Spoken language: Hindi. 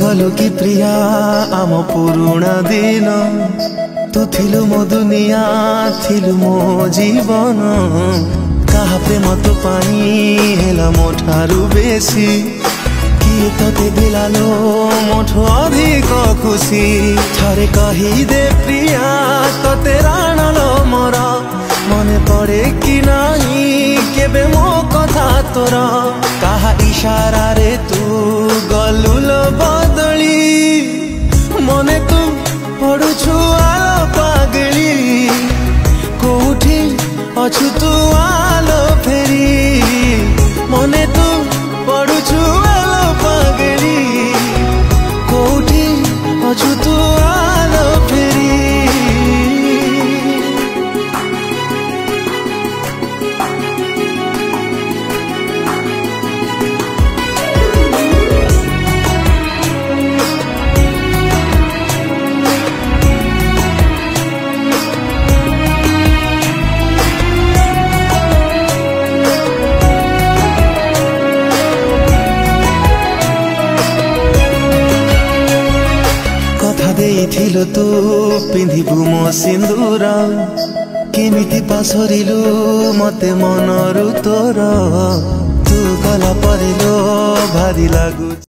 गलु कि प्रिया आम पुरुणा दिन तू थिलु मो दुनिया थिलु मो जीवन कहा प्रेम तो पाई हेला मो ठारू बेसी किए तते दिलालो मोठो अधिक खुशी थरे कही दे प्रिया तते राणलो मोर मने पड़े कि नहीं केबे मो कथा तोर कहा इशारा रे तू गलुल बदली मने तू पड़ुछु आलो पागली कोठी अछु तू आलो फेरी मने तू पड़ुछु आलो पागली कोठी अछु तू आलो फेरी। देइथिलु तू पिंधिबु मो सिंदूर केमिति पासरिलु मते मनरु तोर तू गला परिलो भारी लागु।